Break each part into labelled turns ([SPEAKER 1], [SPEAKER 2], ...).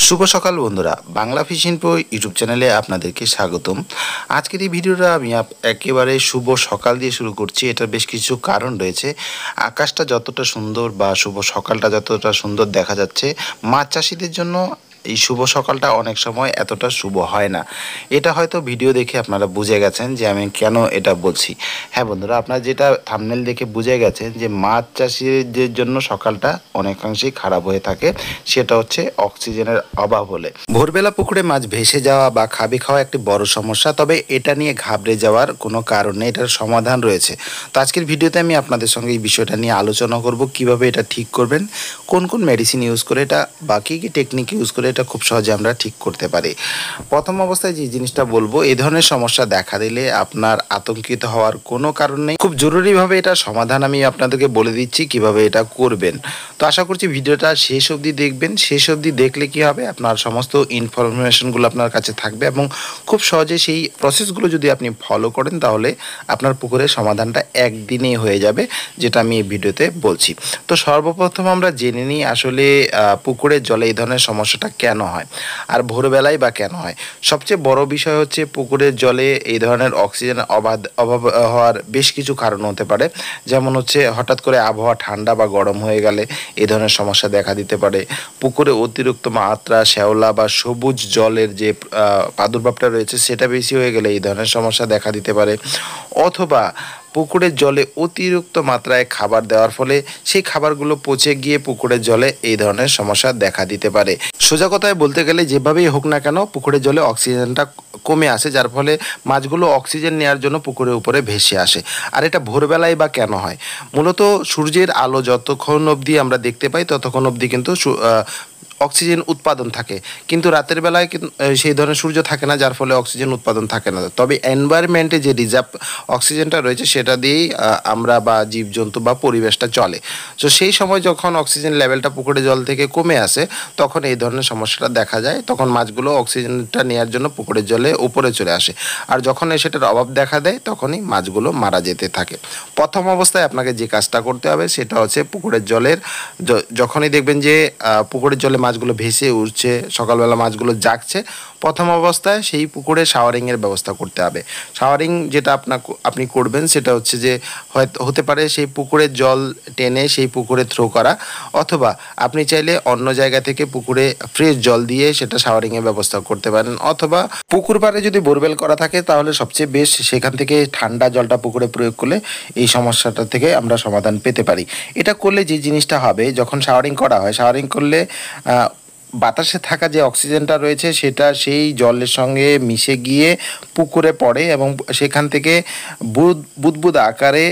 [SPEAKER 1] শুভ সকাল বন্ধুরা, Bangla fish info YouTube চ্যানেলে আপনাদেরকে স্বাগতম। আজকের এই ভিডিওটা আমি একেবারে শুভ সকাল দিয়ে শুরু করছি। এটার বেশ কিছু কারণ রয়েছে। আকাশটা যতটা সুন্দর বা শুভ সকালটা যতটা সুন্দর দেখা যাচ্ছে, মাছ চাষিদের জন্য এই শুভ সকালটা অনেক সময় এতটা শুভ হয় না। এটা হয়তো ভিডিও দেখে আপনারা বুঝে গেছেন যে আমি কেন এটা বলছি। হ্যাঁ বন্ধুরা, আপনারা যেটা থাম্বনেল দেখে বুঝে গেছেন যে মাছ চাষিদের জন্য সকালটা অনেকাংশেই খারাপ হয়ে থাকে, সেটা হচ্ছে অক্সিজেনের অভাব হলে। ভোরবেলা পুকুরে মাছ ভেসে যাওয়া বা খাবি খাওয়া একটি বড় সমস্যা, তবে এটা নিয়ে ঘাবড়ে যাওয়ার কোনো কারণ নেই, এটার সমাধান রয়েছে। তো আজকের ভিডিওতে আমি আপনাদের সঙ্গে এই বিষয়টা নিয়ে আলোচনা করব, কিভাবে এটা ঠিক করবেন, কোন কোন মেডিসিন ইউজ করে এটা বা কী কী টেকনিক ইউজ করে এটা খুব সহজে আমরা ঠিক করতে পারি। প্রথম অবস্থায় যে জিনিসটা বলবো, এই ধরনের সমস্যা দেখা দিলে আপনার আতঙ্কিত হওয়ার কোনো কারণ নেই। খুব জরুরিভাবে এটা সমাধান আমি আপনাদেরকে বলে দিচ্ছি কিভাবে এটা করবেন। তো আশা করছি ভিডিওটা শেষ অবধি দেখবেন। শেষ অবধি দেখলে কি হবে, আপনার সমস্ত ইনফরমেশনগুলো আপনার কাছে থাকবে এবং খুব সহজে সেই প্রসেসগুলো যদি আপনি ফলো করেন তাহলে আপনার পুকুরের সমাধানটা একদিনেই হয়ে যাবে, যেটা আমি এই ভিডিওতে বলছি। তো সর্বপ্রথম আমরা জেনে নিই আসলে পুকুরের জলে এই ধরনের সমস্যাটা কেন হয় আর ভোরবেলায় বা কেন হয়। সবচেয়ে বড় বিষয় হচ্ছে পুকুরের জলে এই ধরনের অক্সিজেন অভাব হওয়ার বেশ কিছু কারণ হতে পারে। যেমন হচ্ছে হঠাৎ করে আবহাওয়া ঠান্ডা বা গরম হয়ে গেলে এই ধরনের সমস্যা দেখা দিতে পারে। পুকুরে অতিরিক্ত মাত্রা শ্যাওলা বা সবুজ জলের যে প্রাদুর্ভাবটা রয়েছে সেটা বেশি হয়ে গেলে এই ধরনের সমস্যা দেখা দিতে পারে। অথবা পুকুরের জলে অতিরিক্ত মাত্রায় খাবার দেওয়ার ফলে সেই খাবারগুলো পচে গিয়ে পুকুরের জলে এই ধরনের সমস্যা দেখা দিতে পারে। সোজা কথায় বলতে গেলে যেভাবেই হোক না কেন পুকুরের জলে অক্সিজেনটা কমে আসে, যার ফলে মাছগুলো অক্সিজেন নেওয়ার জন্য পুকুরের উপরে ভেসে আসে। আর এটা ভোরবেলায় বা কেন হয়, মূলত সূর্যের আলো যতক্ষণ অবধি আমরা দেখতে পাই ততক্ষণ অবধি কিন্তু অক্সিজেন উৎপাদন থাকে, কিন্তু রাতের বেলায় সেই ধরনের সূর্য থাকে না, যার ফলে অক্সিজেন উৎপাদন থাকে না। তবে এনভায়রনমেন্টে যে রিজার্ভ অক্সিজেনটা রয়েছে সেটা দিয়েই আমরা বা জীবজন্তু বা পরিবেশটা চলে। তো সেই সময় যখন অক্সিজেন লেভেলটা পুকুরে জল থেকে কমে আসে তখন এই ধরনের সমস্যাটা দেখা যায়। তখন মাছগুলো অক্সিজেনটা নেওয়ার জন্য পুকুরের জলে উপরে চলে আসে, আর যখন সেটার অভাব দেখা দেয় তখনই মাছগুলো মারা যেতে থাকে। প্রথম অবস্থায় আপনাকে যে কাজটা করতে হবে সেটা হচ্ছে পুকুরের জলের যখনই দেখবেন যে পুকুরের জলে মাছগুলো ভেসে উঠছে, সকালবেলা মাছগুলো জাগছে, প্রথম অবস্থায় সেই পুকুরে শাওয়ারিংয়ের ব্যবস্থা করতে হবে। শাওয়ারিং যেটা আপনি করবেন সেটা হচ্ছে যে হতে পারে সেই পুকুরের জল টেনে সেই পুকুরে থ্রো করা, অথবা আপনি চাইলে অন্য জায়গা থেকে পুকুরে ফ্রেশ জল দিয়ে সেটা শাওয়ারিংয়ের ব্যবস্থা করতে পারেন। অথবা পুকুর পাড়ে যদি বোরবেল করা থাকে তাহলে সবচেয়ে বেস্ট, সেখান থেকে ঠান্ডা জলটা পুকুরে প্রয়োগ করলে এই সমস্যাটা থেকে আমরা সমাধান পেতে পারি। এটা করলে যে জিনিসটা হবে, যখন শাওয়ারিং করা হয়, শাওয়ারিং করলে বাতাসে থাকা যে অক্সিজেনটা রয়েছে সেটা সেই জলের সঙ্গে মিশে গিয়ে পুকুরে পড়ে এবং সেখান থেকে বুদবুদ আকারে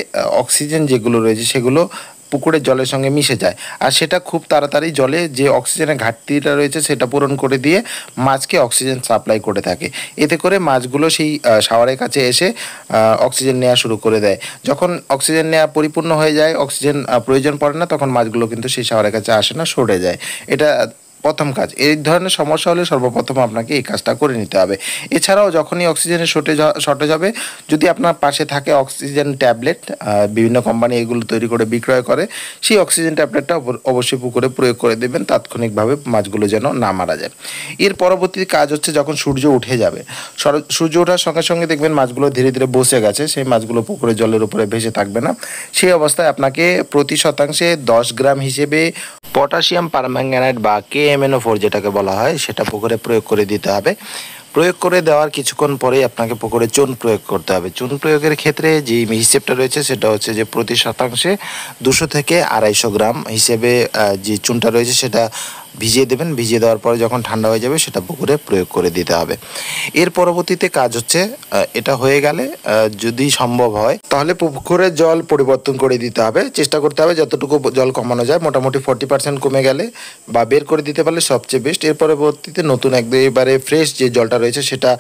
[SPEAKER 1] অক্সিজেন যেগুলো রয়েছে সেগুলো পুকুরের জলের সঙ্গে মিশে যায়, আর সেটা খুব তাড়াতাড়ি জলে যে অক্সিজেনের ঘাটতিটা রয়েছে সেটা পূরণ করে দিয়ে মাছকে অক্সিজেন সাপ্লাই করে থাকে। এতে করে মাছগুলো সেই শাওয়ারের কাছে এসে অক্সিজেন নেওয়া শুরু করে দেয়। যখন অক্সিজেন নেওয়া পরিপূর্ণ হয়ে যায়, অক্সিজেন প্রয়োজন পড়ে না, তখন মাছগুলো কিন্তু সেই শাওয়ারের কাছে আসে না, সরে যায়। এটা প্রথম কাজ। এই ধরনের সমস্যা হলে সর্বপ্রথম আপনাকে এই কাজটা করে নিতে হবে। এছাড়াও যখনই অক্সিজেনের শর্টেজ হবে, যদি আপনার পাশে থাকে অক্সিজেন ট্যাবলেট, বিভিন্ন কোম্পানি এগুলো তৈরি করে বিক্রয় করে, সেই অক্সিজেন ট্যাবলেটটা অবশ্যই পুকুরে প্রয়োগ করে দেবেন তাৎক্ষণিকভাবে, মাছগুলো যেন না মারা যায়। এর পরবর্তী কাজ হচ্ছে যখন সূর্য উঠে যাবে, সূর্য ওঠার সঙ্গে সঙ্গে দেখবেন মাছগুলো ধীরে ধীরে বসে গেছে, সেই মাছগুলো পুকুরের জলের উপরে ভেসে থাকবে না। সেই অবস্থায় আপনাকে প্রতি শতাংশে 10 গ্রাম হিসেবে পটাশিয়াম পারম্যাঙ্গানেট বা KMNO4 যেটাকে বলা হয় সেটা পুকুরে প্রয়োগ করে দিতে হবে। প্রয়োগ করে দেওয়ার কিছুক্ষণ পরেই আপনাকে পুকুরে চুন প্রয়োগ করতে হবে। চুন প্রয়োগের ক্ষেত্রে যে হিসেবটা রয়েছে সেটা হচ্ছে যে প্রতি শতাংশে 200 থেকে 250 গ্রাম হিসেবে যে চুনটা রয়েছে সেটা ভিজিয়ে দেবেন। ভিজিয়ে দেওয়ার পরে যখন ঠান্ডা হয়ে যাবে সেটা পুকুরে প্রয়োগ করে দিতে হবে। এর পরবর্তীতে কাজ হচ্ছে, এটা হয়ে গেলে যদি সম্ভব হয় তাহলে পুকুরের জল পরিবর্তন করে দিতে হবে। চেষ্টা করতে হবে যতটুকু জল কমানো যায়, মোটামুটি 40% কমে গেলে বা বের করে দিতে পারলে সবচেয়ে বেস্ট। এর পরবর্তীতে নতুন একেবারে ফ্রেশ যে জলটা রয়েছে সেটা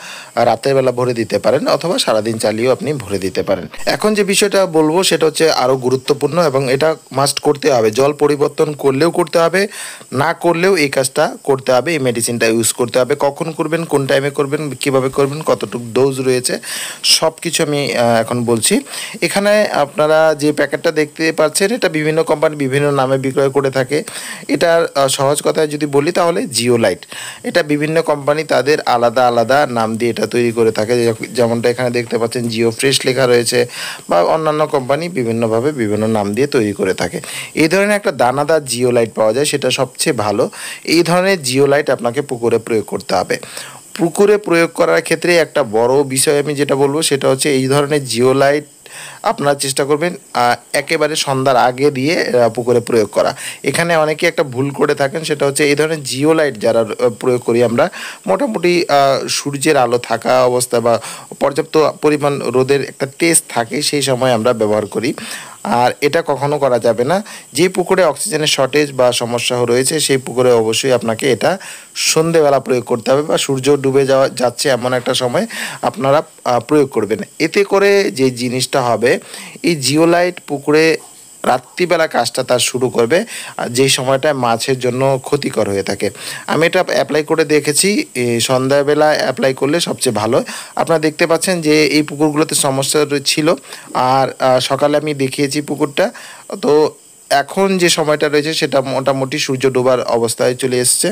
[SPEAKER 1] রাতের বেলা ভরে দিতে পারেন, অথবা সারাদিন চালিয়েও আপনি ভরে দিতে পারেন। এখন যে বিষয়টা বলবো সেটা হচ্ছে আরও গুরুত্বপূর্ণ এবং এটা মাস্ট করতে হবে। জল পরিবর্তন করলেও করতে হবে, না করলে হলেও এই কাজটা করতে হবে, এই মেডিসিনটা ইউজ করতে হবে। কখন করবেন, কোন টাইমে করবেন, কীভাবে করবেন, কতটুকু ডোজ রয়েছে সব কিছু আমি এখন বলছি। এখানে আপনারা যে প্যাকেটটা দেখতে পাচ্ছেন এটা বিভিন্ন কোম্পানি বিভিন্ন নামে বিক্রয় করে থাকে। এটার সহজ কথায় যদি বলি তাহলে জিওলাইট। এটা বিভিন্ন কোম্পানি তাদের আলাদা আলাদা নাম দিয়ে এটা তৈরি করে থাকে, যেমনটা এখানে দেখতে পাচ্ছেন জিও ফ্রেশ লেখা রয়েছে, বা অন্যান্য কোম্পানি বিভিন্নভাবে বিভিন্ন নাম দিয়ে তৈরি করে থাকে। এই ধরনের একটা দানাদার জিওলাইট পাওয়া যায়, সেটা সবচেয়ে ভালো। এই ধরনের জিওলাইট আপনাকে পুকুরে প্রয়োগ করতে হবে। পুকুরে প্রয়োগ করার ক্ষেত্রে একটা বড় বিষয় আমি যেটা বলবো সেটা হচ্ছে এই ধরনের জিওলাইট আপনারা চেষ্টা করবেন একেবারে সন্ধ্যার আগে দিয়ে পুকুরে প্রয়োগ করা। এখানে অনেকে একটা ভুল করে থাকেন, সেটা হচ্ছে এই ধরনের জিওলাইট যারা প্রয়োগ করি আমরা মোটামুটি সূর্যের আলো থাকা অবস্থা বা পর্যাপ্ত পরিমাণ রোদের একটা তেজ থাকে সেই সময় আমরা ব্যবহার করি। আর এটা কখনো করা যাবে না। যে পুকুরে অক্সিজেনের শর্টেজ বা সমস্যা রয়েছে সেই পুকুরে অবশ্যই আপনাকে এটা সন্ধেবেলা প্রয়োগ করতে হবে, বা সূর্য ডুবে যাচ্ছে এমন একটা সময় আপনারা প্রয়োগ করবেন। এতে করে যে জিনিসটা হবে, এই জিওলাইট পুকুরে রাত্রিবেলা কাজটা তার শুরু করবে, যেই সময়টায় মাছের জন্য ক্ষতিকর হয়ে থাকে। আমি এটা অ্যাপ্লাই করে দেখেছি, সন্ধ্যাবেলা অ্যাপ্লাই করলে সবচেয়ে ভালো। আপনারা দেখতে পাচ্ছেন যে এই পুকুরগুলোতে সমস্যা ছিল, আর সকালে আমি দেখিয়েছি পুকুরটা। তো এখন যে সময়টা রয়েছে সেটা মোটামুটি সূর্য ডোবার অবস্থায় চলে এসছে,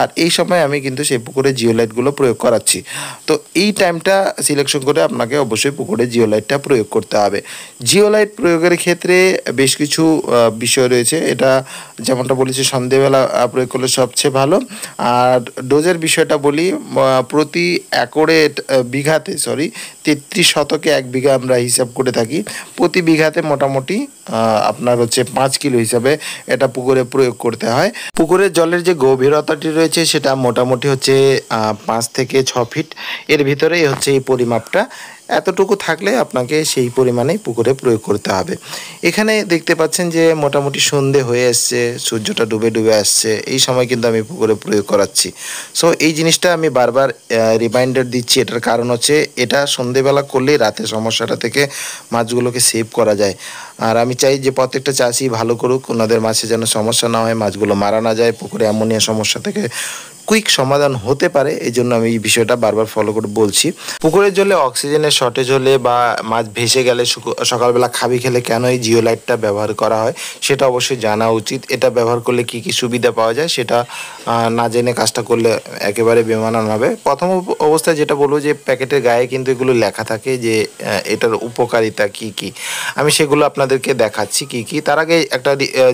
[SPEAKER 1] আর এই সময় আমি কিন্তু সেই পুকুরে জিওলাইটগুলো প্রয়োগ করাচ্ছি। তো এই টাইমটা সিলেকশন করে আপনাকে অবশ্যই পুকুরে জিওলাইটটা প্রয়োগ করতে হবে। জিওলাইট প্রয়োগের ক্ষেত্রে বেশ কিছু বিষয় রয়েছে, এটা যেমনটা বলেছি সন্ধেবেলা প্রয়োগ করলে সবচেয়ে ভালো। আর ডোজের বিষয়টা বলি, প্রতি একরে বিঘাতে 33 শতকে 1 বিঘা আমরা হিসাব করে থাকি। প্রতি বিঘাতে মোটামুটি আপনার হচ্ছে 5 কিলো হিসাবে এটা পুকুরে প্রয়োগ করতে হয়। পুকুরের জলের যে গভীরতাটি রয়েছে সেটা মোটামুটি হচ্ছে 5 থেকে 6 ফিট, এর ভিতরেই হচ্ছে এই পরিমাপটা। এতটুকু থাকলে আপনাকে সেই পরিমাণেই পুকুরে প্রয়োগ করতে হবে। এখানে দেখতে পাচ্ছেন যে মোটামুটি সন্ধে হয়ে আসছে, সূর্যটা ডুবে ডুবে আসছে, এই সময় কিন্তু আমি পুকুরে প্রয়োগ করাচ্ছি। সো এই জিনিসটা আমি বারবার রিমাইন্ডার দিচ্ছি। এটার কারণ হচ্ছে এটা সন্ধেবেলা করলেই রাতের সমস্যাটা থেকে মাছগুলোকে সেভ করা যায়। আর আমি চাই যে প্রত্যেকটা চাষি ভালো করুক, ওনাদের মাছে যেন সমস্যা না হয়, মাছগুলো মারা না যায়, পুকুরে অ্যামোনিয়া সমস্যা থেকে কুইক সমাধান হতে পারে। এই জন্য আমি এই বিষয়টা বারবার ফলো করে বলছি। পুকুরের জলে অক্সিজেনের শর্টেজ হলে বা মাছ ভেসে গেলে সকালবেলা খাবি খেলে কেন এই জিওলাইটটা ব্যবহার করা হয় সেটা অবশ্যই জানা উচিত। এটা ব্যবহার করলে কি কি সুবিধা পাওয়া যায় সেটা না জেনে কাজটা করলে একেবারে বেমানান হবে। প্রথম অবস্থায় যেটা বলবো যে প্যাকেটের গায়ে কিন্তু এগুলো লেখা থাকে যে এটার উপকারিতা কি কি, আমি সেগুলো আপনাদেরকে দেখাচ্ছি কি কি। তার আগে একটা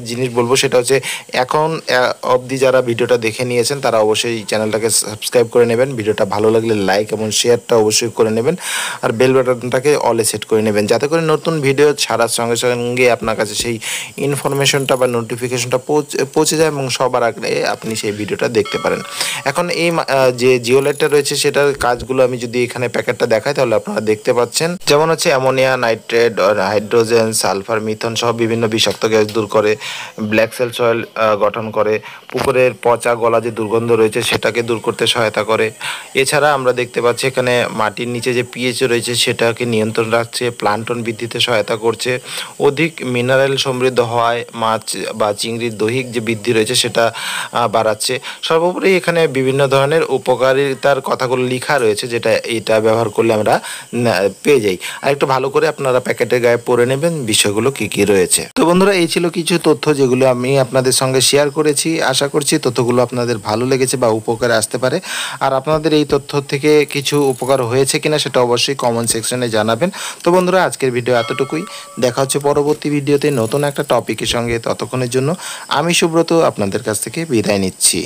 [SPEAKER 1] জিনিস বলবো, সেটা হচ্ছে এখন অবধি যারা ভিডিওটা দেখে নিয়েছেন তারা অবশ্যই চ্যানেলটাকে সাবস্ক্রাইব করে নেবেন, ভিডিওটা ভালো লাগলে লাইক এবং শেয়ারটা অবশ্যই করে নেবেন, আর বেল বাটনটাকে অলে সেট করে নেবেন, যাতে করে নতুন ভিডিও ছাড়ার সঙ্গে সঙ্গে আপনার কাছে সেই ইনফরমেশনটা বা নোটিফিকেশনটা পৌঁছে যায় এবং সবার আগে আপনি সেই ভিডিওটা দেখতে পারেন। এখন এই যে জিওলাইটটা রয়েছে সেটার কাজগুলো আমি যদি এখানে প্যাকেটটা দেখাই তাহলে আপনারা দেখতে পাচ্ছেন, যেমন হচ্ছে ammonia, nitrate, hydrogen, sulphur, methane সহ বিভিন্ন বিষাক্ত গ্যাস দূর করে, ব্ল্যাক সেল সয়েল গঠন করে, পুকুরের পচা গলা যে দুর্গন্ধ রয়েছে সেটাকে দূর করতে সহায়তা করে। এছাড়া আমরা দেখতে পাচ্ছি এখানে মাটির নিচে যে পিএইচ রয়েছে সেটাকে নিয়ন্ত্রণ রাখছে, প্লান্টন বৃদ্ধিতে সহায়তা করছে, অধিক মিনারেল সমৃদ্ধ হওয়ায় মাছ বা চিংড়ির দৈহিক যে বৃদ্ধি রয়েছে সেটা বাড়াচ্ছে। সর্বোপরি এখানে বিভিন্ন ধরনের উপকারিতার কথাগুলো লেখা রয়েছে, যেটা এটা ব্যবহার করলে আমরা পেয়ে যাই। আর একটু ভালো করে আপনারা প্যাকেটের গায়ে পড়ে নেবেন বিষয়গুলো কি কি রয়েছে। তো বন্ধুরা, এই ছিল কিছু তথ্য যেগুলো আমি আপনাদের সঙ্গে শেয়ার করেছি। আশা করছি তথ্যগুলো আপনাদের ভালো লেগেছে বা উপকারে আসতে পারে। আর আপনাদের এই তথ্য থেকে কিছু উপকার হয়েছে কিনা সেটা অবশ্যই কমেন্ট সেকশনে জানাবেন। তো বন্ধুরা, আজকের ভিডিও এতটুকুই। দেখা হচ্ছে পরবর্তী ভিডিওতে নতুন একটা টপিকের সঙ্গে। ততক্ষণের জন্য আমি সুব্রত আপনাদের কাছ থেকে বিদায় নিচ্ছি।